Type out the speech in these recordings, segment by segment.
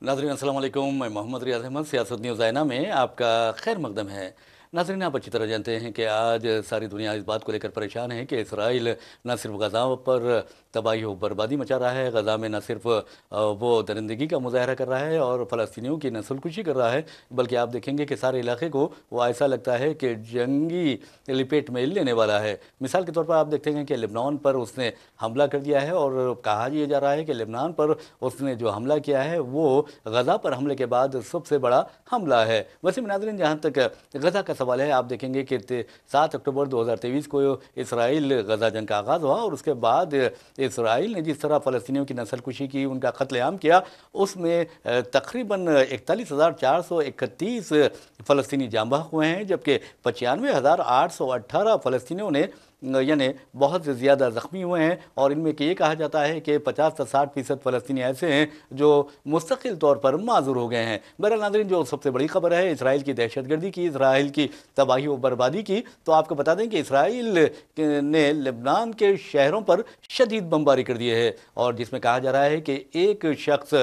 नाज़रीन अस्सलाम वालेकुम। मैं मोहम्मद रियाज़ अहमद सियासत न्यूज़ आइना में आपका खैर मकदम है। नाज़रीन, आप अच्छी तरह जानते हैं कि आज सारी दुनिया इस बात को लेकर परेशान है कि इसराइल न सिर्फ गज़ा पर तबाही व बर्बादी मचा रहा है, गज़ा में न सिर्फ वो दरिंदगी का मुजाहरा कर रहा है और फ़लस्तीनियों की नस्लकुशी कर रहा है, बल्कि आप देखेंगे कि सारे इलाके को वो ऐसा लगता है कि जंगी लिपेट में लेने वाला है। मिसाल के तौर पर आप देखते हैं कि लेबनान पर उसने हमला कर दिया है और कहा यह जा रहा है कि लेबनान पर उसने जो हमला किया है वो गज़ा पर हमले के बाद सबसे बड़ा हमला है। वैसे में नाज़रीन, जहाँ तक गज़ा का सवाल है, आप देखेंगे कि 7 अक्टूबर 2023 को इसराइल गज़ा जंग का आगाज़ हुआ और उसके बाद इसराइल ने जिस तरह फ़लस्तीनियों की नस्लकुशी की, उनका कत्लेआम किया, उसमें तकरीबन 41,431 फ़लस्तीनी जाँ बहक हुए हैं, जबकि 95,818 फ़लस्तीनियों ने यानी बहुत ज़्यादा ज़ख्मी हुए हैं। और इनमें कि ये कहा जाता है कि 50 से 60% फ़लस्तीनी ऐसे हैं जो मुस्तकिल तौर पर माज़ूर हो गए हैं। बहरहाल नाज़रीन, जो सबसे बड़ी खबर है इसराइल की दहशतगर्दी की, इसराइल की तबाही व बर्बादी की, तो आपको बता दें कि इसराइल ने लेबनान के शहरों पर शदीद बमबारी कर दी है और जिसमें कहा जा रहा है कि एक शख्स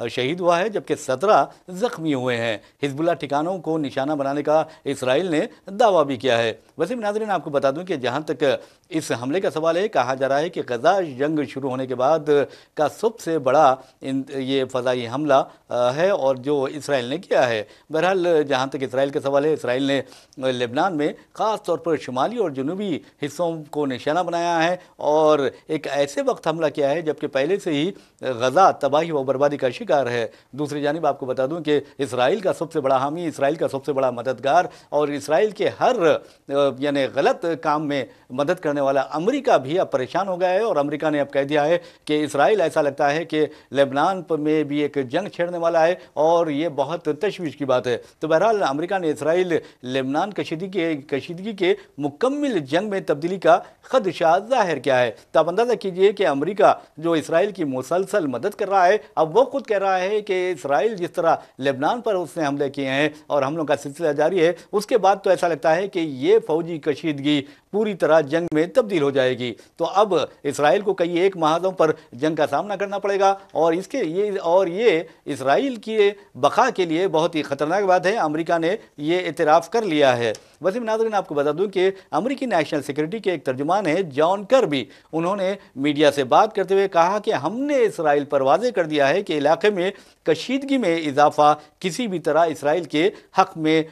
शहीद हुआ है जबकि 17 ज़ख्मी हुए हैं। हिजबुल्लाह ठिकानों को निशाना बनाने का इसराइल ने दावा भी किया है। वैसे भी नाज़रीन, आपको बता दूं कि जहां तक इस हमले का सवाल है, कहा जा रहा है कि गज़ा जंग शुरू होने के बाद का सबसे बड़ा ये फ़ज़ाई हमला है और जो इसराइल ने किया है। बहरहाल जहाँ तक इसराइल का सवाल है, इसराइल ने लेबनान में ख़ास तौर पर शुमाली और जनूबी हिस्सों को निशाना बनाया है और एक ऐसे वक्त हमला किया है जबकि पहले से ही गज़ा तबाही व बर्बादी का शिकार है। दूसरी जानिब आपको बता दूं कि इसराइल का सबसे बड़ा हामी, इसराइल का सबसे बड़ा मददगार और इसराइल के हर यानी गलत काम में मदद करने वाला अमेरिका भी अब परेशान हो गया है और अमेरिका ने अब कह दिया है कि इसराइल ऐसा लगता है कि लेबनान में भी एक जंग छेड़ने वाला है और ये बहुत तशवीश की बात है। तो बहरहाल अमेरिका ने इसराइल लेबनान कशीदगी के मुकम्मल जंग में तब्दीली का खदशा जाहिर किया है। तो आप अंदाज़ा कीजिए कि अमेरिका जो इसराइल की मुसलसल मदद कर रहा है, अब वो खुद कह रहा है कि इसराइल जिस तरह लेबनान पर उसने हमले किए हैं और हमलों का सिलसिला जारी है, उसके बाद तो ऐसा लगता है कि ये फौजी कशीदगी पूरी तरह जंग में तब्दील हो जाएगी। तो अब इसराइल को कई एक महाजों पर जंग का सामना करना पड़ेगा और ये इसराइल की बका के लिए बहुत ही ख़तरनाक बात है। अमेरिका ने ये इतराफ़ कर लिया है। वैसे नाज़रीन, आपको बता दूं कि अमेरिकी नेशनल सिक्योरिटी के एक तर्जुमान है जॉन कर्बी, उन्होंने मीडिया से बात करते हुए कहा कि हमने इसराइल पर वाज़ेह कर दिया है कि इलाके में कशीदगी में इजाफा किसी भी तरह इसराइल के हक़ में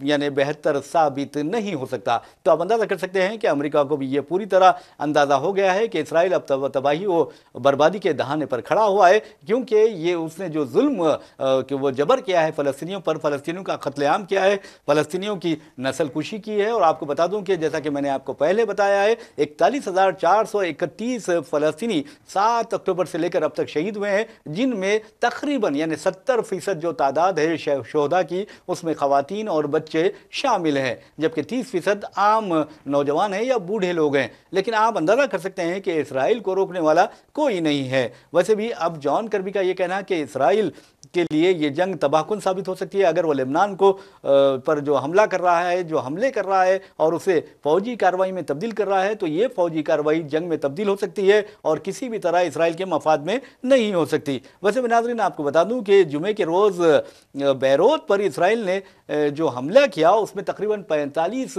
यानी बेहतर साबित नहीं हो सकता। तो आप अंदाज़ा कर सकते हैं कि अमेरिका को भी ये पूरी तरह अंदाज़ा हो गया है कि इसराइल अब तबाही व बर्बादी के दहाने पर खड़ा हुआ है, क्योंकि ये उसने जो जुल्म कि वो जबर किया है फ़लस्तीनियों पर, फ़लस्तीनियों का कत्लेआम किया है, फ़लस्तीनियों की नस्लकुशी की है। और आपको बता दूं कि जैसा कि मैंने आपको पहले बताया है, 41,431 फ़लस्तीनी 7 अक्टूबर से लेकर अब तक शहीद हुए हैं, जिनमें तकरीबन यानी 70% जो तादाद है शोहदा की, उसमें ख़वातीन और बच्चे शामिल हैं, जबकि 30% आम नौजवान हैं या बूढ़े लोग हैं। लेकिन आप अंदाज़ा कर सकते हैं कि इसराइल को रोकने वाला कोई नहीं है। वैसे भी अब जॉन कर्बी का ये कहना है कि इसराइल के लिए ये जंग तबाहकुन साबित हो सकती है अगर वो लेबनान को पर जो हमला कर रहा है, जो हमले कर रहा है और उसे फौजी कार्रवाई में तब्दील कर रहा है, तो ये फौजी कार्रवाई जंग में तब्दील हो सकती है और किसी भी तरह इसराइल के मफाद में नहीं हो सकती। वैसे भी नाज़रीन, आपको बता दूं कि जुमे के रोज़ बैरूत पर इसराइल ने जो हमला किया उसमें तकरीबन 45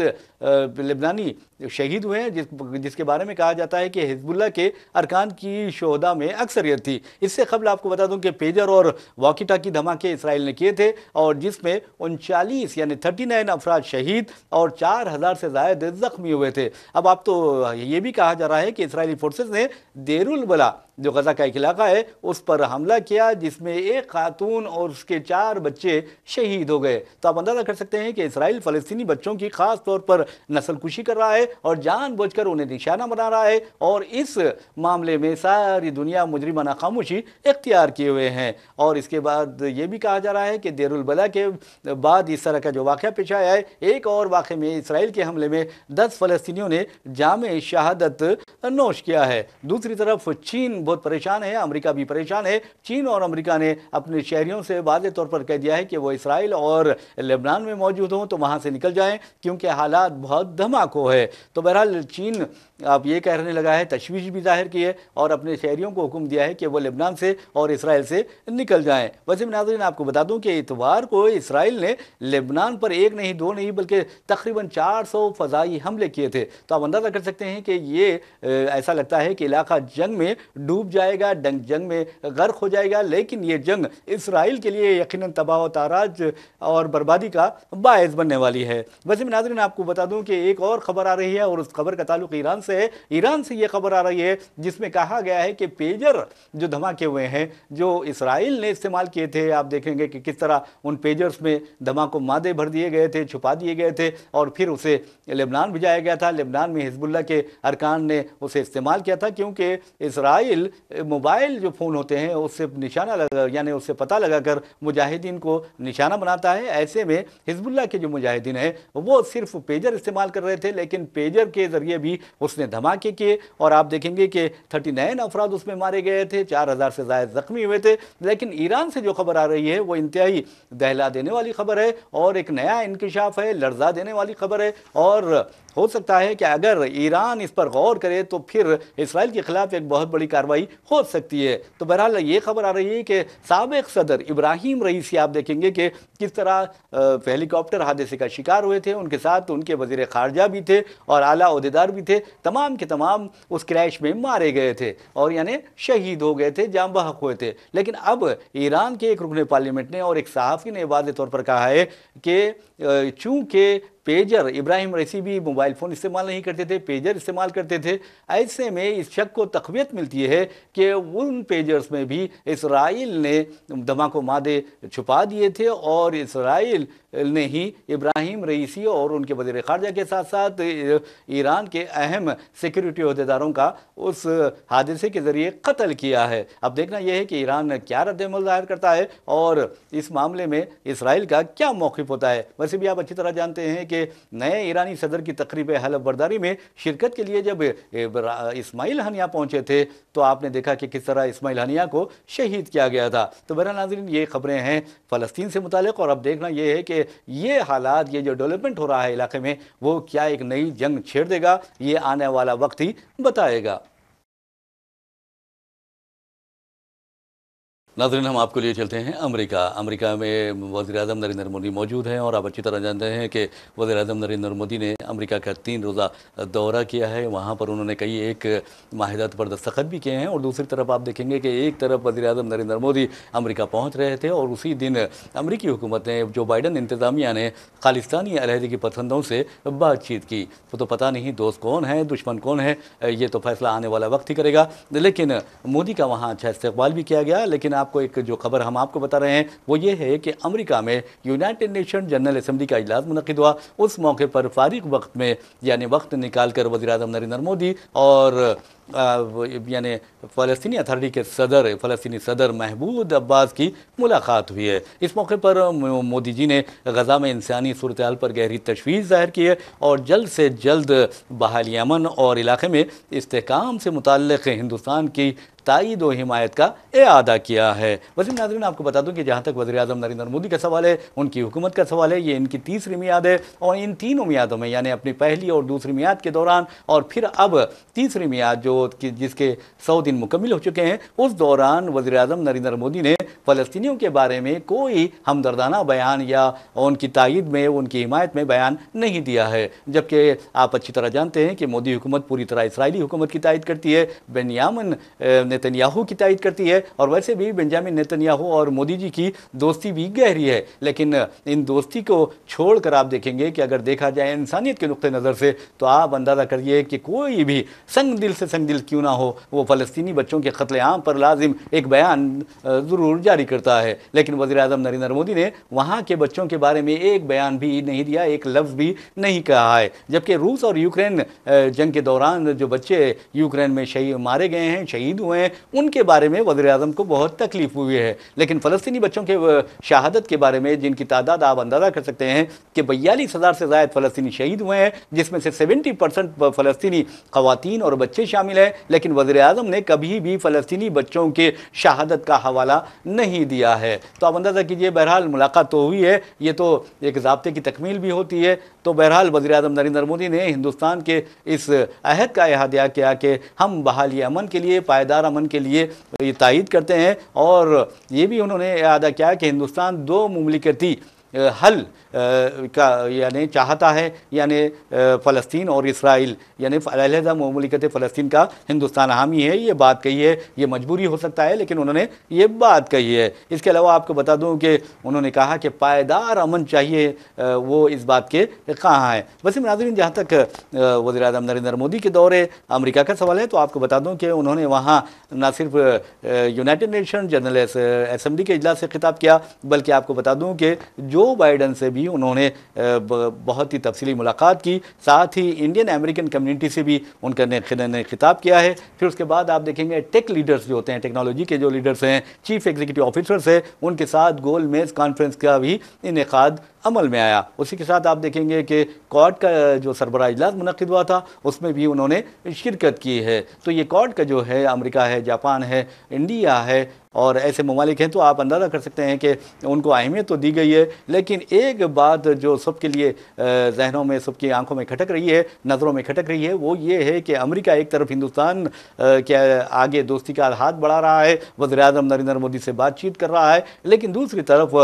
लेबनानी शहीद हुए हैं, जिसके बारे में कहा जाता है कि हिजबुल्लाह के अरकान की शोहदा में अक्सरियत थी। इससे कबल आपको बता दूं कि पेजर और वॉकी टाकी धमाके इसराइल ने किए थे और जिसमें 39 यानी 39 अफराद शहीद और 4,000 से ज़ायद ज़ख्मी हुए थे। अब आप तो ये भी कहा जा रहा है कि इसराइली फोर्सेस ने देरुल बला जो गज़ा का एक इलाका है उस पर हमला किया, जिसमें एक खातून और उसके 4 बच्चे शहीद हो गए। तो आप अंदाज़ा कर सकते हैं कि इसराइल फ़लस्तीनी बच्चों की ख़ास तौर पर नस्लकुशी कर रहा है और जानबूझकर उन्हें निशाना बना रहा है और इस मामले में सारी दुनिया मुजरिमाना खामोशी इख्तियार किए हुए हैं। और इसके बाद ये भी कहा जा रहा है कि देरुल बला के बाद इस तरह का जो वाक़या पेश आया है, एक और वाक़े में इसराइल के हमले में 10 फ़लस्तीनियों ने जामे शहादत नोश किया है। दूसरी तरफ चीन बहुत परेशान है, अमेरिका भी परेशान है। चीन और अमेरिका ने अपने शहरियों से वाज़ेह तौर पर कह दिया है कि वो इसराइल और लेबनान में मौजूद हों तो वहाँ से निकल जाएं, क्योंकि हालात बहुत धमाको है। तो बहरहाल चीन अब ये कहने लगा है, तशवीश भी जाहिर की है और अपने शहरियों को हुक्म दिया है कि वो लेबनान से और इसराइल से निकल जाएं। वैसे नाज़रीन, आपको बता दूं कि इतवार को इसराइल ने लेबनान पर एक नहीं, दो नहीं, बल्कि तकरीबन 400 फ़ज़ाई हमले किए थे। तो आप अंदाज़ा कर सकते हैं कि ये ऐसा लगता है कि इलाका जंग में डूब जाएगा, जंग में गर्क हो जाएगा। लेकिन ये जंग इसराइल के लिए यकीनन तबाह व ताराज और बर्बादी का बायस बनने वाली है। वैसे नाज़रीन, आपको बता दूं कि एक और ख़बर आ रही है और उस खबर का ताल्लुक ईरान से है। ईरान से ये खबर आ रही है जिसमें कहा गया है कि पेजर जो धमाके हुए हैं, जो इसराइल ने इस्तेमाल किए थे, आप देखेंगे कि किस तरह उन पेजर्स में धमाकों मादे भर दिए गए थे, छुपा दिए गए थे और फिर उसे लेबनान भिजाया गया था। लेबनान में हिजबुल्लाह के अरकान ने उसे इस्तेमाल किया था, क्योंकि इसराइल मोबाइल जो फ़ोन होते हैं उससे निशाना लगा, यानी उससे पता लगाकर मुजाहिदीन को निशाना बनाता है। ऐसे में हिजबुल्लाह के जो मुजाहिदीन हैं वो सिर्फ पेजर इस्तेमाल कर रहे थे, लेकिन पेजर के ज़रिए भी उसने धमाके किए और आप देखेंगे कि 39 अफराद उसमें मारे गए थे, 4000 से ज़्यादा ज़ख्मी हुए थे। लेकिन ईरान से जो खबर आ रही है वो इंतहाई दहला देने वाली खबर है और एक नया इंकिशाफ है, लर्जा देने वाली खबर है। और हो सकता है कि अगर ईरान इस पर गौर करे तो फिर इसराइल के खिलाफ एक बहुत बड़ी कार्रवाई हो सकती है। तो बहरहाल ये खबर आ रही है कि साबिक सदर इब्राहिम रईसी, आप देखेंगे कि किस तरह हेलीकॉप्टर हादसे का शिकार हुए थे, उनके साथ उनके वज़ीर ख़ारजा भी थे और आला ओहदेदार भी थे, तमाम के तमाम उस क्रैश में मारे गए थे और यानी शहीद हो गए थे, जाम बहक हुए थे। लेकिन अब ईरान के एक रुकने पार्लियामेंट ने और एक सहाफ़ी ने वाज़ेह तौर पर कहा है कि चूँकि पेजर, इब्राहिम रईसी भी मोबाइल फ़ोन इस्तेमाल नहीं करते थे, पेजर इस्तेमाल करते थे, ऐसे में इस शक को तक़वियत मिलती है कि उन पेजर्स में भी इसराइल ने धमाकों मादे छुपा दिए थे और इसराइल ने ही इब्राहिम रईसी और उनके वज़ीर ख़ारजा के साथ साथ ईरान के अहम सिक्योरिटी अहदेदारों का उस हादसे के ज़रिए कत्ल किया है। अब देखना यह है कि ईरान क्या रद्द-ए-अमल ज़ाहिर करता है और इस मामले में इसराइल का क्या मौक़िफ़ होता है। वैसे भी आप अच्छी तरह जानते हैं कि नए ईरानी सदर की तकरीब हलफ बर्दारी में शिरकत के लिए जब इस्माइल हनिया पहुंचे थे तो आपने देखा कि किस तरह इस्माइल हनिया को शहीद किया गया था। तो बहरहाल नाज़रीन, ये खबरें हैं फ़लस्तीन से मुतालिक और अब देखना यह है कि ये हालात, ये जो डेवलपमेंट हो रहा है इलाके में, वो क्या एक नई जंग छेड़ देगा, ये आने वाला वक्त ही बताएगा। नाज़रीन, हम आपको लिए चलते हैं अमेरिका में वज़ीर-ए-आज़म नरेंद्र मोदी मौजूद हैं और आप अच्छी तरह जानते हैं कि वज़ीर-ए-आज़म नरेंद्र मोदी ने अमेरिका का 3 रोज़ा दौरा किया है। वहाँ पर उन्होंने कई एक माहिदात पर दस्तखत भी किए हैं और दूसरी तरफ आप देखेंगे कि एक तरफ वज़ीर-ए-आज़म नरेंद्र मोदी अमेरिका पहुँच रहे थे और उसी दिन अमेरिकी हुकूमत ने, जो बाइडन इंतज़ामिया ने खालिस्तानी अलहदगी पसंदों से बातचीत की। तो पता नहीं दोस्त कौन है, दुश्मन कौन है, ये तो फैसला आने वाला वक्त ही करेगा। लेकिन मोदी का वहाँ अच्छा इस्तकबाल भी किया गया। लेकिन आपको एक जो खबर हम आपको बता रहे हैं वो ये है कि अमेरिका में यूनाइटेड नेशन जनरल असेंबली का इजलास मुनक़िद हुआ। उस मौके पर फारिग वक्त में, यानी वक्त निकाल कर वज़ीर-ए-आज़म नरेंद्र मोदी और यानी फ़लस्तीनी अथॉरिटी के फ़लस्तीनी सदर महमूद अब्बास की मुलाकात हुई है। इस मौके पर मोदी जी ने गज़ा में इंसानी सूरत हाल पर गहरी तशवीश ज़ाहिर की है और जल्द से जल्द बहाली अमन और इलाके में इस्तेहकाम से मुताल्लिक़ हिंदुस्तान की तायीद व हिमायत का इआदा किया है। वैसे नाज़रीन, आपको बता दूं कि जहाँ तक वज़ीर-ए-आज़म नरेंद्र मोदी का सवाल है, उनकी हुकूमत का सवाल है, ये इनकी तीसरी मियाद है और इन तीनों मियादों में, यानी अपनी पहली और दूसरी मियाद के दौरान और फिर अब तीसरी मियाद जो जिसके 100 दिन मुकम्मिल हो चुके हैं, उस दौरान वज़ीर-ए-आज़म नरेंद्र मोदी ने फ़लस्तीनियों के बारे में कोई हमदर्दाना बयान या उनकी तायीद में, उनकी हिमायत में बयान नहीं दिया है। जबकि आप अच्छी तरह जानते हैं कि मोदी हुकूमत पूरी तरह इसराइली हुकूमत की तायीद करती है, बेंयामिन नेतन्याहू की तायीद करती है और वैसे भी बेंजामिन नेतन्याहू और मोदी जी की दोस्ती भी गहरी है। लेकिन इन दोस्ती को छोड़कर आप देखेंगे कि अगर देखा जाए इंसानियत के नुक्ते नज़र से, तो आप अंदाज़ा करिए कि कोई भी संग दिल से संग दिल क्यों ना हो, वो फ़लस्तीनी बच्चों के क़त्ल-ए-आम पर लाजिम एक बयान ज़रूर जारी करता है। लेकिन वज़ीर-ए-आज़म नरेंद्र मोदी ने वहाँ के बच्चों के बारे में एक बयान भी नहीं दिया, एक लफ्ज़ भी नहीं कहा है। जबकि रूस और यूक्रेन जंग के दौरान जो बच्चे यूक्रेन में मारे गए हैं, शहीद हुए हैं, उनके बारे में वज़ीर-ए-आज़म को बहुत तकलीफ हुई है। लेकिन फ़लस्तीनी बच्चों के शहादत के बारे में, जिनकी तादाद आप अंदाज़ा कर सकते हैं कि 42,000 से ज़ायद फ़लस्तीनी शहीद हुए हैं, जिसमें से 70% फ़लस्तीनी ख़वातीन और बच्चे शामिल شامل ہیں، لیکن وزیر اعظم نے کبھی بھی فلسطینی بچوں کے شہادت کا حوالہ نہیں دیا ہے۔ تو آپ اندازہ کیجئے، بہرحال ملاقات تو ہوئی ہے، یہ تو ایک ضابطے کی تکمیل بھی ہوتی ہے۔ تو بہرحال وزیر اعظم نریندر مودی نے ہندوستان کے اس عہد کا احاطہ کیا کہ ہم بحالی امن کے لیے، پائیدار امن کے لیے یہ تائید کرتے ہیں، اور یہ بھی انہوں نے اعادہ کیا کہ ہندوستان دو مملکتی حل کا یعنی چاہتا ہے، یعنی فلسطین اور اسرائیل، یعنی علیحدہ مملکت فلسطین کا ہندوستان حامی ہے۔ یہ بات کہی ہے، یہ مجبوری ہو سکتا ہے، لیکن انہوں نے یہ بات کہی ہے۔ اس کے علاوہ آپ کو بتا دوں کہ انہوں نے کہا کہ پائیدار امن چاہیے، وہ اس بات کے کہاں ہے۔ ویسے ناظرین، جہاں تک وزیر اعظم نریندر مودی کے دورے امریکہ کا سوال ہے، تو آپ کو بتا دوں کہ انہوں نے وہاں نہ صرف یونائٹڈ نیشن جنرل اسمبلی کے اجلاس سے خطاب کیا، بلکہ آپ کو بتا دوں کہ جو بائیڈن سے بھی انہوں نے بہت ہی تفصیلی ملاقات کی، ساتھ ہی انڈین امریکن کمیونٹی سے بھی ان کا نے خطاب کیا ہے۔ پھر اس کے بعد آپ دیکھیں گے ٹیک لیڈرز جو ہوتے ہیں، ٹیکنالوجی کے جو لیڈرز ہیں، چیف ایگزیکٹو آفیسرز ہیں، ان کے ساتھ گول میز کانفرنس کا بھی انعقاد عمل میں آیا۔ اسی کے ساتھ آپ دیکھیں گے کہ کوڈ کا جو سربراہ اجلاس منعقد ہوا تھا، اس میں بھی انہوں نے شرکت کی ہے۔ تو یہ کوڈ کا جو ہے، امریکہ ہے، جاپان ہے، انڈیا ہے اور ایسے ممالک ہیں، تو آپ اندازہ کر سکتے ہیں کہ ان کو اہمیت تو دی گئی ہے، لیکن ایک بات جو سب کے لیے ذہنوں میں، سب کی آنکھوں میں کھٹک رہی ہے، نظروں میں کھٹک رہی ہے، وہ یہ ہے کہ امریکہ ایک طرف ہندوستان کے آگے دوستی کا ہاتھ بڑھا رہا ہے، وزیر اعظم نریندر مودی سے بات چیت کر رہا ہے، لیکن دوسری طرف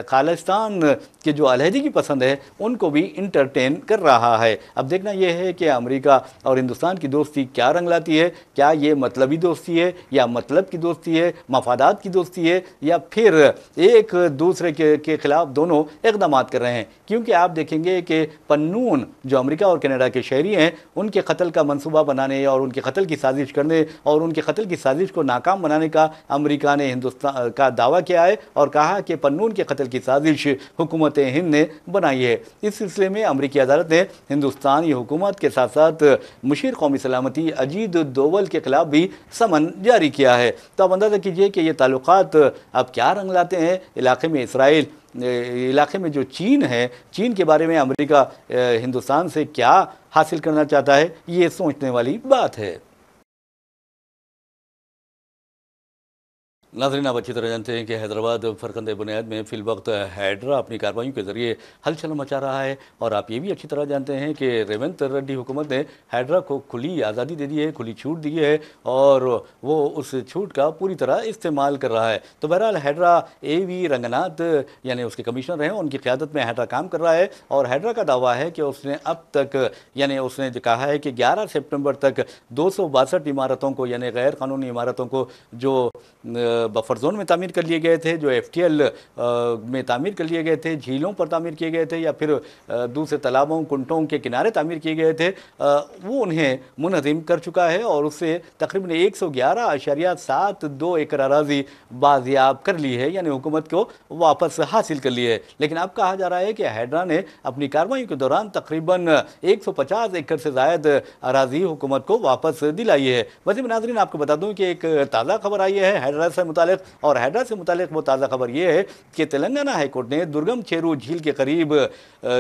خالصتان کے جو علیحدگی پسند ہے ان کو بھی انٹرٹین کر رہا ہے۔ اب دیکھنا یہ ہے کہ امریکہ اور ہندوستان کی دوستی کیا رنگ لاتی ہے، کیا یہ مطلبی دوستی ہے یا مطلب کی دوستی ہے، مفادات کی دوستی ہے، یا پھر ایک دوسرے کے خلاف دونوں اقدامات کر رہے ہیں۔ کیونکہ آپ دیکھیں گے کہ پنون جو امریکہ اور کینیڈا کے شہری ہیں، ان کے قتل کا منصوبہ بنانے اور ان کے قتل کی سازش کرنے اور ان کے قتل کی سازش کو ناکام بنانے کا امریکہ نے ہندوستان کا دعویٰ کیا ہے، اور کہا کہ پنون کے قتل کی سازش حکومت ہند نے بنائی ہے۔ اس سلسلے میں امریکی عدالت نے ہندوستانی حکومت کے ساتھ ساتھ مشیر قومی سلامتی اجیت دوول کے خلاف بھی سمن جاری کیا ہے۔ تو اب اندازہ کیجئے کہ یہ تعلقات اب کیا رنگ لاتے ہیں۔ علاقے میں اسرائیل، علاقے میں جو چین ہے، چین کے بارے میں امریکہ ہندوستان سے کیا حاصل کرنا چاہتا ہے، یہ سوچنے والی بات ہے۔ ناظرین، آپ اچھی طرح جانتے ہیں کہ حیدرآباد فرقند بنیاد میں فی الوقت ہائیڈرا اپنی کارروائیوں کے ذریعے ہلچل مچا رہا ہے، اور آپ یہ بھی اچھی طرح جانتے ہیں کہ ریونت ریڈی حکومت نے ہائیڈرا کو کھلی آزادی دے دی ہے، کھلی چھوٹ دی ہے، اور وہ اس چھوٹ کا پوری طرح استعمال کر رہا ہے۔ تو بہرحال ہائیڈرا اے وی رنگناتھ یعنی اس کے کمشنر ہیں، ان کی قیادت میں ہائیڈرا کام کر رہا ہے، اور ہائیڈرا کا دعویٰ ہے کہ اس نے اب تک یعنی اس نے کہا ہے کہ 11 سپٹمبر تک 262 عمارتوں کو، یعنی غیر قانونی عمارتوں کو، جو بفر زون میں تعمیر کر لیے گئے تھے، جو ایف ٹی ایل میں تعمیر کر لیے گئے تھے، جھیلوں پر تعمیر کیے گئے تھے، یا پھر دوسرے تالابوں، کنٹوں کے کنارے تعمیر کیے گئے تھے، وہ انہیں منہدم کر چکا ہے، اور اس سے تقریباً 111.72 ایکڑ اراضی بازیاب کر لی ہے، یعنی حکومت کو واپس حاصل کر لی ہے۔ لیکن اب کہا جا رہا ہے کہ ہائیڈرا نے اپنی کارروائیوں کے دوران تقریباً 150 ایکڑ سے زائد اراضی حکومت کو واپس دلائی ہے۔ ویسے ناظرین، آپ کو بتا دوں کہ ایک تازہ خبر آئی ہے ہائیڈرا سے متعلق، اور ہائیڈرا سے متعلق وہ تازہ خبر یہ ہے کہ تلنگانہ ہائی کورٹ نے درگم چیرو جھیل کے قریب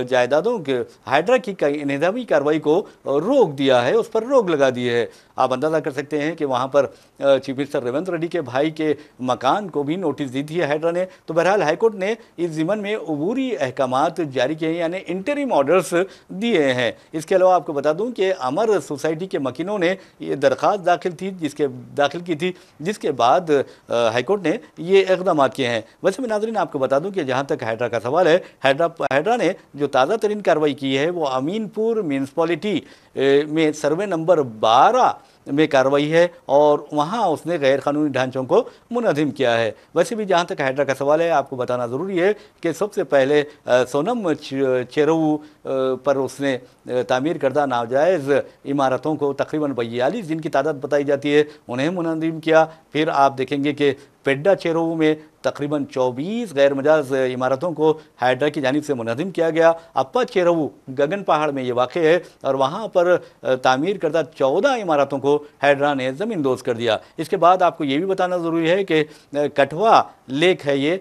جائیدادوں کے ہائیڈرا کی انہدامی کارروائی کو روک دیا ہے، اس پر روک لگا دی ہے۔ آپ اندازہ کر سکتے ہیں کہ وہاں پر چیف منسٹر ریونت ریڈی کے بھائی کے مکان کو بھی نوٹس دی تھی ہائیڈرا نے۔ تو بہرحال ہائی کورٹ نے اس ضمن میں عبوری احکامات جاری کیے ہیں، یعنی انٹریم آرڈرز دیے ہیں۔ اس کے علاوہ آپ کو بتا دوں کہ امر سوسائٹی کے مکینوں نے یہ درخواست داخل کی تھی، جس کے بعد ہائی کورٹ نے یہ اقدامات کیے ہیں۔ ویسے میں ناظرین آپ کو بتا دوں کہ جہاں تک ہائیڈرا کا سوال ہے، ہائیڈرا نے جو تازہ ترین کارروائی کی ہے وہ امین پور میونسپلٹی میں سروے نمبر 12 میں کارروائی ہے، اور وہاں اس نے غیر قانونی ڈھانچوں کو منہدم کیا ہے۔ ویسے بھی جہاں تک ہائیڈرا کا سوال ہے، آپ کو بتانا ضروری ہے کہ سب سے پہلے سونم چیرو پر اس نے تعمیر کردہ ناجائز عمارتوں کو تقریباً 42 جن کی تعداد بتائی جاتی ہے انہیں منہدم کیا۔ پھر آپ دیکھیں گے کہ پیڈا چیرو میں تقریباً 24 غیر مجاز عمارتوں کو ہائیڈرا کی جانب سے منہدم کیا گیا۔ اپا چیرو گگن پہاڑ میں یہ واقع ہے، اور وہاں پر تعمیر کردہ 14 عمارتوں کو ہائیڈرا نے زمین دوز کر دیا۔ اس کے بعد آپ کو یہ بھی بتانا ضروری ہے کہ کٹھوا لیک ہے، یہ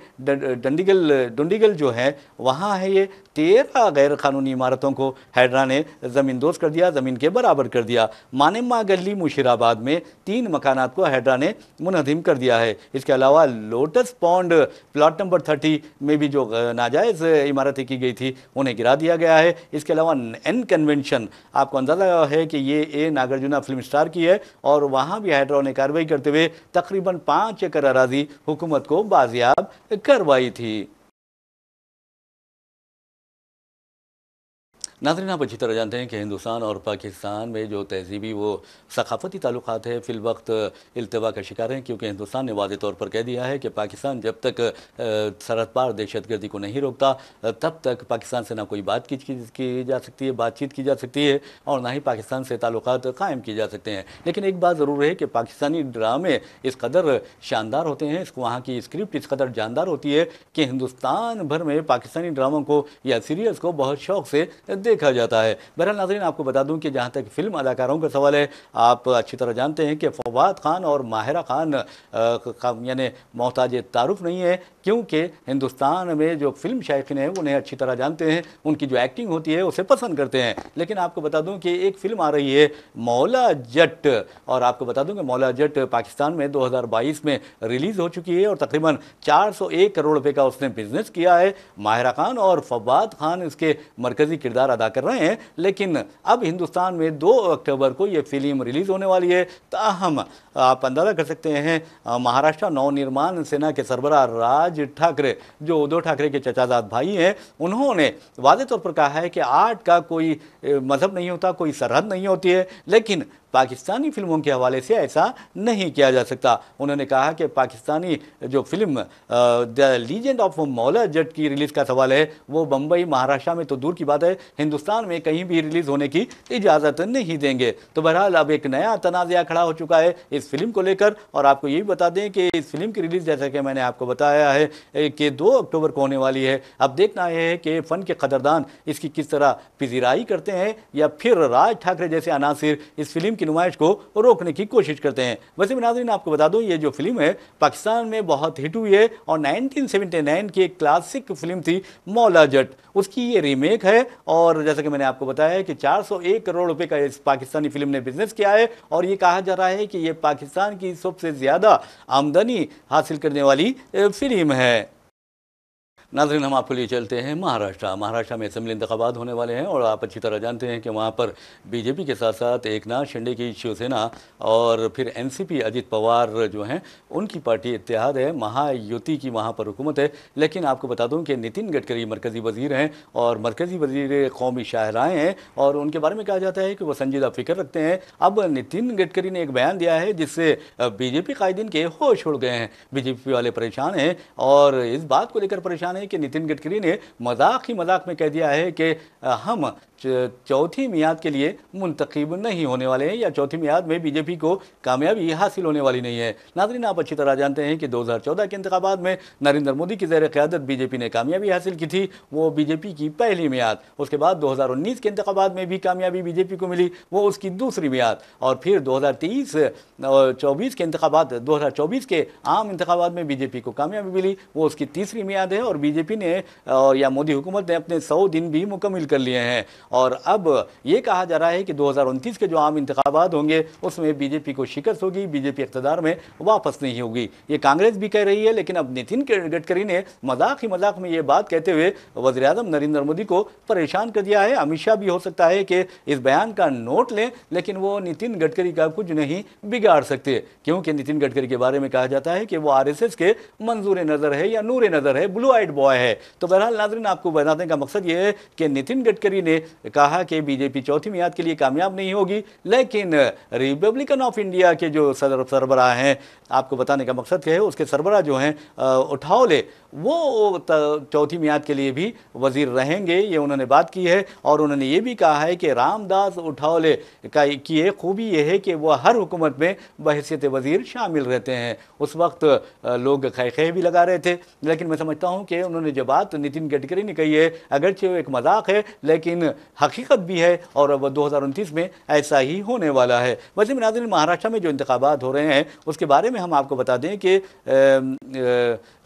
ڈنڈیگل جو ہے وہاں ہے یہ، 13 غیر قانونی عمارتوں کو ہیڈرا نے زمین دوز کر دیا، زمین کے برابر کر دیا۔ مانما گلی مشیرآباد میں 3 مکانات کو ہیڈرا نے منہدم کر دیا ہے۔ اس کے علاوہ لوٹس پونڈ پلاٹ نمبر 30 میں بھی جو ناجائز عمارتیں کی گئی تھی انہیں گرا دیا گیا ہے۔ اس کے علاوہ این کنونشن، آپ کو اندازہ ہے کہ یہ ناگرجنا فلم سٹار کی ہے، اور وہاں بھی ہیڈرا نے کارروائی کرتے ہوئے تقریباً 5 ایکڑ اراضی حکومت کو بازیاب کروائی تھی۔ ناظرین، آپ اچھی طرح جانتے ہیں کہ ہندوستان اور پاکستان میں جو تہذیبی و ثقافتی تعلقات ہیں فی الوقت التوا کا شکار ہیں، کیونکہ ہندوستان نے واضح طور پر کہہ دیا ہے کہ پاکستان جب تک سرحد پار دہشت گردی کو نہیں روکتا تب تک پاکستان سے نہ کوئی بات کی جا سکتی ہے، بات چیت کی جا سکتی ہے، اور نہ ہی پاکستان سے تعلقات قائم کیے جا سکتے ہیں۔ لیکن ایک بات ضرور ہے کہ پاکستانی ڈرامے اس قدر شاندار ہوتے ہیں، وہاں کی اسکرپٹ اس قدر جاندار ہوتی ہے کہ ہندوستان بھر میں پاکستانی ڈراموں کو یا سیریلز کو بہت شوق سے دیکھا جاتا ہے۔ بہرحال ناظرین، آپ کو بتا دوں کہ جہاں تک فلم اداکاروں کا سوال ہے، آپ اچھی طرح جانتے ہیں کہ فواد خان اور ماہرہ خان یعنی محتاج تعارف نہیں ہے، کیونکہ ہندوستان میں جو فلم شائقین ہیں انہیں اچھی طرح جانتے ہیں، ان کی جو ایکٹنگ ہوتی ہے اسے پسند کرتے ہیں۔ لیکن آپ کو بتا دوں کہ ایک فلم آ رہی ہے مولا جٹ، اور آپ کو بتا دوں کہ مولا جٹ پاکستان میں 2022 میں ریلیز ہو چکی ہے اور تقریباً 401 کروڑ روپے کا اس نے بزنس کیا ہے۔ ماہرہ خان اور فواد خان اس کے مرکزی کردار ادا کر رہے ہیں، لیکن اب ہندوستان میں 2 اکتوبر کو یہ فلم ریلیز ہونے والی ہے۔ تاہم آپ اندازہ کر سکتے ہیں مہاراشٹر نو نرمان سینا کے سربراہ راج ٹھاکرے، جو ادھو ٹھاکرے کے چچا زاد بھائی ہیں، انہوں نے واضح طور پر کہا ہے کہ آرٹ کا کوئی مذہب نہیں ہوتا، کوئی سرحد نہیں ہوتی ہے، لیکن پاکستانی فلموں کے حوالے سے ایسا نہیں کیا جا سکتا۔ انہوں نے کہا کہ پاکستانی جو فلم دی لیجنڈ آف مولا جٹ کی ریلیز کا سوال ہے، وہ بمبئی مہاراشٹر میں تو دور کی بات ہے، ہندوستان میں کہیں بھی ریلیز ہونے کی اجازت نہیں دیں گے۔ تو بہرحال اب ایک نیا تنازعہ کھڑا ہو چکا ہے اس فلم کو لے کر، اور آپ کو یہ بھی بتا دیں کہ اس فلم کی ریلیز جیسا کہ میں نے آپ کو بتایا ہے کہ 2 اکتوبر کو ہونے والی ہے۔ اب دیکھنا یہ ہے کہ فن کے قدردان اس کی کس طرح پذیرائی کرتے ہیں، یا پھر راج ٹھاکرے جیسے عناصر اس فلم کی نمائش کو روکنے کی کوشش کرتے ہیں۔ ویسے ناظرین، آپ کو بتا دوں یہ جو فلم ہے پاکستان میں بہت ہٹ ہوئی ہے، اور 1979 کی ایک کلاسک فلم تھی مولا جٹ، اس کی یہ ریمیک ہے، اور جیسا کہ میں نے آپ کو بتایا ہے کہ 401 کروڑ روپے کا اس پاکستانی فلم نے بزنس کیا ہے، اور یہ کہا جا رہا ہے کہ یہ پاکستان کی سب سے زیادہ آمدنی حاصل کرنے والی فلم ہے۔ ناظرین، ہم آپ کو لیے چلتے ہیں مہاراشٹر میں اسمبلی انتخابات ہونے والے ہیں، اور آپ اچھی طرح جانتے ہیں کہ وہاں پر بی جے پی کے ساتھ ساتھ ایک ناتھ شنڈے کی شیو سینا اور پھر این سی پی اجیت پوار جو ہیں ان کی پارٹی اتحاد ہے، مہا یوتی کی وہاں پر حکومت ہے۔ لیکن آپ کو بتا دوں کہ نتن گڈکری مرکزی وزیر ہیں، اور مرکزی وزیر قومی شاہراہیں ہیں، اور ان کے بارے میں کہا جاتا ہے کہ وہ سنجیدہ فکر رکھتے ہیں۔ اب نتن گڈکری نے ایک بیان دیا ہے جس سے بی جے پی قائدین کے ہوش اڑ گئے ہیں، بی جے پی والے پریشان ہیں، اور اس بات کو لے کر پریشان ہیں کہ نتن گڈکری نے مذاق میں کہہ دیا ہے کہ ہم چوتھی میعاد کے لیے منتخب نہیں ہونے والے ہیں، یا چوتھی میعاد میں بی جے پی کو کامیابی حاصل ہونے والی نہیں ہے۔ ناظرین، آپ اچھی طرح جانتے ہیں کہ 2014 کے انتخابات میں نریندر مودی کی زیر قیادت بی جے پی نے کامیابی حاصل کی تھی، وہ بی جے پی کی پہلی میعاد۔ اس کے بعد 2019 کے انتخابات میں بھی کامیابی بی جے پی کو ملی، وہ اس کی دوسری میعاد، اور پھر 2023-24 کے انتخابات 2024 کے عام انتخابات میں بی جے پی کو کامیابی ملی، وہ اس کی تیسری میعاد ہے، اور بی جے پی نے یا مودی حکومت نے اپنے 100 دن بھی مکمل کر لیے ہیں، اور اب یہ کہا جا رہا ہے کہ 2029 کے جو عام انتخابات ہوں گے اس میں بی جے پی کو شکست ہوگی، بی جے پی اقتدار میں واپس نہیں ہوگی۔ یہ کانگریس بھی کہہ رہی ہے، لیکن اب نتن گڈکری نے مذاق میں یہ بات کہتے ہوئے وزیر اعظم نریندر مودی کو پریشان کر دیا ہے۔ امت شاہ بھی ہو سکتا ہے کہ اس بیان کا نوٹ لیں، لیکن وہ نتن گڈکری کا کچھ نہیں بگاڑ سکتے، کیونکہ نتن گڈکری کے بارے میں کہا جاتا ہے کہ وہ آر ایس ایس کے منظور نظر ہے یا نور نظر ہے، بلو آئیڈ بوائے ہے۔ تو بہرحال ناظرین، آپ کو بتانے کا مقصد یہ ہے کہ نتن گڈکری نے کہا کہ بی جے پی چوتھی میعاد کے لیے کامیاب نہیں ہوگی، لیکن ریپبلکن آف انڈیا کے جو سربراہ ہیں، آپ کو بتانے کا مقصد کیا ہے، اس کے سربراہ جو ہیں اٹھاولے، وہ چوتھی میعاد کے لیے بھی وزیر رہیں گے، یہ انہوں نے بات کی ہے، اور انہوں نے یہ بھی کہا ہے کہ رام داس اٹھاولے کی ایک خوبی یہ ہے کہ وہ ہر حکومت میں بحیثیت وزیر شامل رہتے ہیں۔ اس وقت لوگ خے بھی لگا رہے تھے، لیکن میں سمجھتا ہوں کہ انہوں نے جو بات نتن گڈکری نے کہی ہے، اگرچہ وہ ایک مذاق ہے، لیکن हकीकत भी है और अब 2029 में ऐसा ही होने वाला है। वैसे नाज़रीन, महाराष्ट्र में जो इंतखाबात हो रहे हैं उसके बारे में हम आपको बता दें कि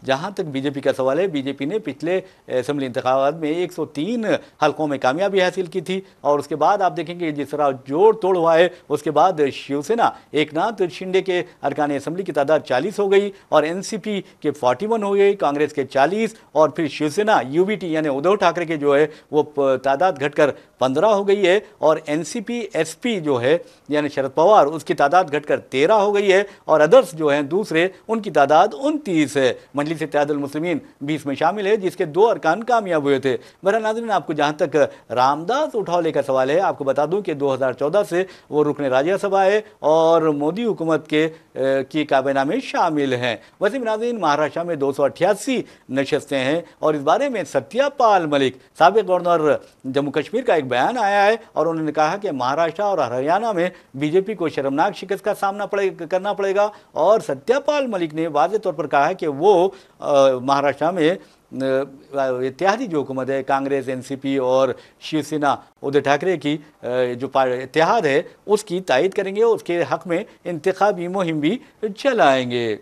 जहाँ तक बीजेपी का सवाल है, बीजेपी ने पिछले असेंबली इंतखाबात में 103 हलकों में कामयाबी हासिल की थी और उसके बाद आप देखेंगे जिस तरह जोड़ तोड़ हुआ है, उसके बाद शिवसेना एकनाथ शिंदे के अरकान असेंबली की तादाद 40 हो गई और एनसीपी के 41 हो गई, कांग्रेस के 40 और फिर शिवसेना यूबीटी यानी उद्धव ठाकरे के जो है वो तादाद घटकर 15 हो गई है और एनसीपी एसपी जो है यानी शरद पवार उसकी तादाद घटकर 13 हो गई है और अदर्स जो हैं दूसरे उनकी तादाद 29 है। मजलिस इत्तेहादुल मुस्लिमीन 20 में शामिल है जिसके 2 अरकान कामयाब हुए थे। बहरहाल नाज़रीन, आपको जहाँ तक रामदास उठावले का सवाल है, आपको बता दूं कि 2014 से वो रुकन राज्यसभा है और मोदी हुकूमत की काबीना में शामिल हैं। वैसे नाज़रीन, महाराष्ट्र में 288 नशस्तें हैं और इस बारे में सत्यपाल मलिक साबिक गवर्नर जम्मू कश्मीर का एक बयान आया है और उन्होंने कहा कि महाराष्ट्र और हरियाणा में बीजेपी को शर्मनाक शिकस्त का सामना करना पड़ेगा और सत्यपाल मलिक ने वाज़ेह तौर पर कहा है कि वो महाराष्ट्र में इत्तेहादी जो हुकूमत है कांग्रेस, एनसीपी और शिवसेना उद्धव ठाकरे की जो इत्तेहाद है उसकी तायद करेंगे, उसके हक में इंतखाबी मुहिम भी चलाएंगे।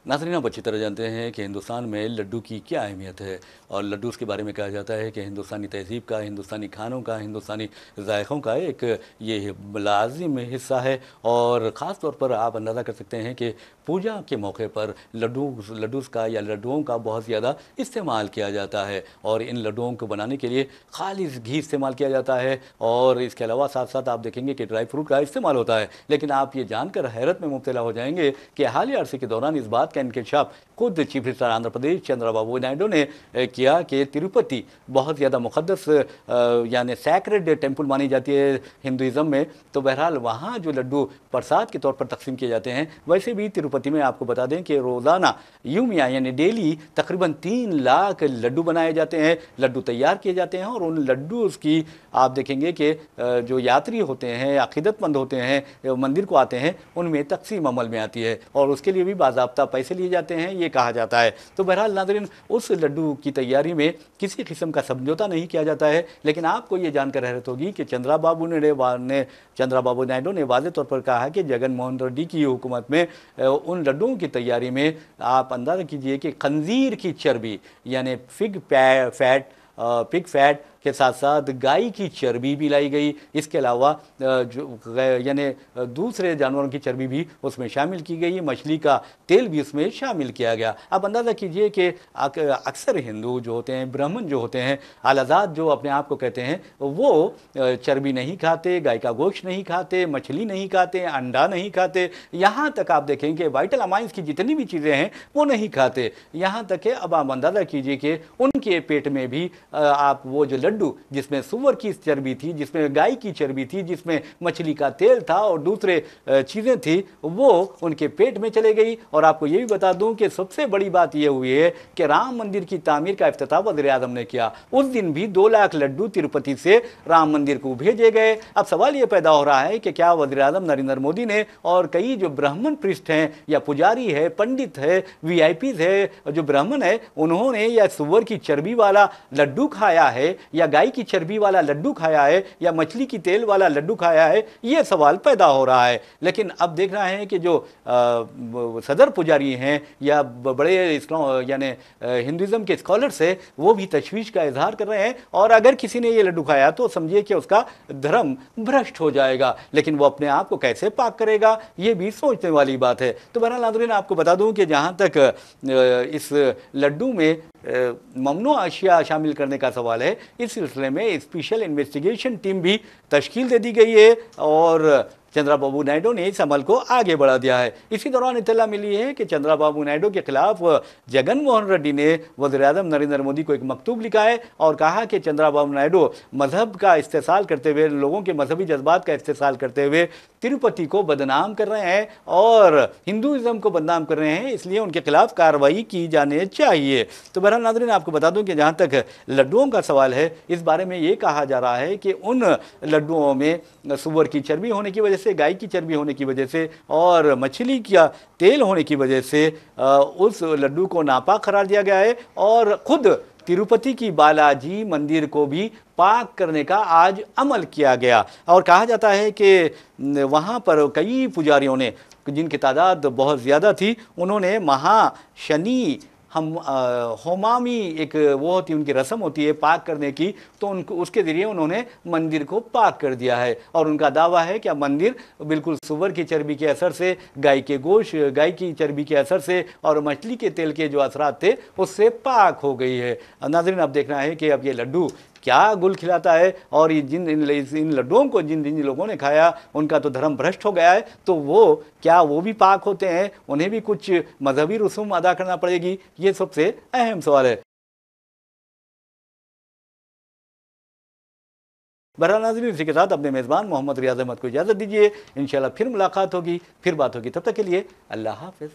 नाज़रीन, आप अच्छी तरह जानते हैं कि हिंदुस्तान में लड्डू की क्या अहमियत है और लड्डू के बारे में कहा जाता है कि हिंदुस्तानी तहज़ीब का, हिंदुस्तानी खानों का, हिंदुस्तानी ज़ायक़ों का एक ये लाज़िम हिस्सा है और ख़ास तौर पर आप अंदाज़ा कर सकते हैं कि पूजा के मौके पर लड्डूस का या लड्डुओं का बहुत ज़्यादा इस्तेमाल किया जाता है और इन लड्डुओं को बनाने के लिए खालिस घी इस्तेमाल किया जाता है और इसके अलावा साथ साथ आप देखेंगे कि ड्राई फ्रूट का इस्तेमाल होता है। लेकिन आप ये जानकर हैरत में मुब्तला हो जाएंगे कि हालिया अरसे के दौरान इस बात का इंकशाफ खुद चीफ मिनिस्टर आंध्र प्रदेश चंद्रबाबू नायडू ने किया कि तिरुपति बहुत ज़्यादा मुक़द्दस यानी सैक्रेड टेम्पल मानी जाती है हिंदुज़म में। तो बहरहाल वहाँ जो लड्डू प्रसाद के तौर पर तकसीम किए जाते हैं, वैसे भी तिरुपति में आपको बता दें कि रोज़ाना यूमिया यानी डेली तकरीबन 3 लाख लड्डू बनाए जाते हैं, लड्डू तैयार किए जाते हैं और उन लड्डू की आप देखेंगे कि जो यात्री होते हैं, अक़ीदतमंद होते हैं, मंदिर को आते हैं, उनमें तकसीम अमल में आती है और उसके लिए भी बाज़ाब्ता पैसे लिए जाते हैं, ये कहा जाता है। तो बहरहाल नाज़रीन, उस लड्डू की तैयारी में किसी किस्म का समझौता नहीं किया जाता है। लेकिन आपको ये जानकर हैरत होगी कि चंद्रबाबू नायडू ने वाज़ेह तौर पर कहा है कि जगन मोहन रेड्डी की हुकूमत में उन लड्डुओं की तैयारी में आप अंदाज़ा कीजिए कि खंजीर की चर्बी यानी पिग फैट के साथ साथ गाय की चर्बी भी लाई गई। इसके अलावा यानी दूसरे जानवरों की चर्बी भी उसमें शामिल की गई, मछली का तेल भी उसमें शामिल किया गया। अब अंदाज़ा कीजिए कि अक्सर हिंदू जो होते हैं, ब्राह्मण जो होते हैं, आलाज़ाद जो अपने आप को कहते हैं, वो चर्बी नहीं खाते, गाय का गोश्त नहीं खाते, मछली नहीं खाते, अंडा नहीं खाते, यहाँ तक आप देखेंगे वाइटल अमाइंस की जितनी भी चीज़ें हैं वो नहीं खाते। यहाँ तक कि अब आप अंदाज़ा कीजिए कि उनके पेट में भी आप वो जो लड्डू जिसमें सुअर की चर्बी थी, जिसमें गाय की चर्बी थी, जिसमें मछली का तेल था और दूसरे चीज़ें थी, वो उनके पेट में चले गई। और आपको ये भी बता दूं कि सबसे बड़ी बात ये हुई है कि राम मंदिर की तामीर का इफ्तिताह वज़ीर-ए-आज़म ने किया। उस दिन भी 2 लाख लड्डू तिरुपति से राम मंदिर को भेजे गए। अब सवाल ये पैदा हो रहा है कि क्या वज़ीर-ए-आज़म नरेंद्र मोदी ने और कई जो ब्राह्मण पृष्ठ हैं या पुजारी है, पंडित है, वीआईपीज़ है, जो ब्राह्मण है, उन्होंने या सुअर की चर्बी वाला लड्डू खाया है या गाय की चर्बी वाला लड्डू खाया है या मछली की तेल वाला लड्डू खाया है, ये सवाल पैदा हो रहा है। लेकिन अब देख रहे हैं कि जो सदर पुजारी हैं या बड़े इस्लाम यानी हिंदुज़म के स्कॉलर्स हैं, वो भी तशवीश का इजहार कर रहे हैं और अगर किसी ने ये लड्डू खाया तो समझिए कि उसका धर्म भ्रष्ट हो जाएगा। लेकिन वो अपने आप को कैसे पाक करेगा, ये भी सोचने वाली बात है। तो बहरहाल नाज़रीन, आपको बता दूं कि जहाँ तक इस लड्डू में ममनू अशिया शामिल करने का सवाल है, इस सिलसिले में स्पेशल इन्वेस्टिगेशन टीम भी तश्कील दे दी गई है और चंद्रबाबू नायडू ने इस अमल को आगे बढ़ा दिया है। इसी दौरान इत्तला मिली है कि चंद्रबाबू नायडू के खिलाफ जगन मोहन रेड्डी ने वज़ीर-ए-आज़म नरेंद्र मोदी को एक मकतूब लिखा है और कहा कि चंद्रबाबू नायडू मजहब का इस्तेसाल करते हुए, लोगों के मजहबी जज्बात का इस्तेसाल करते हुए तिरुपति को बदनाम कर रहे हैं और हिंदुज़म को बदनाम कर रहे हैं, इसलिए उनके खिलाफ कार्रवाई की जानी चाहिए। तो बहरहाल नाज़रीन, आपको बता दूं कि जहाँ तक लड्डुओं का सवाल है, इस बारे में ये कहा जा रहा है कि उन लड्डुओं में सुअर की चर्बी होने की वजह से, गाय की चर्बी होने की वजह से और मछली का तेल होने की वजह से उस लड्डू को नापाक करार दिया गया है और खुद तिरुपति की बालाजी मंदिर को भी पाक करने का आज अमल किया गया। और कहा जाता है कि वहाँ पर कई पुजारियों ने, जिनकी तादाद बहुत ज़्यादा थी, उन्होंने महाशनि हम होमामी एक वो होती उनकी रस्म होती है पाक करने की, तो उनको उसके ज़रिए उन्होंने मंदिर को पाक कर दिया है। और उनका दावा है कि अब मंदिर बिल्कुल सुअर की चर्बी के असर से, गाय के गोश्त, गाय की चर्बी के असर से और मछली के तेल के जो असरात थे उससे पाक हो गई है। नाज़रीन, अब देखना है कि अब ये लड्डू क्या गुल खिलाता है, और ये इन लड्डुओं को जिन लोगों ने खाया उनका तो धर्म भ्रष्ट हो गया है, तो वो भी पाक होते हैं, उन्हें भी कुछ मजहबी रसूम अदा करना पड़ेगी, ये सबसे अहम सवाल है। बहरहाल नाज़रीन, इसी के साथ अपने मेज़बान मोहम्मद रियाज अहमद को इजाज़त दीजिए। इंशाल्लाह फिर मुलाकात होगी, फिर बात होगी, तब तक के लिए अल्लाह हाफ़िज़।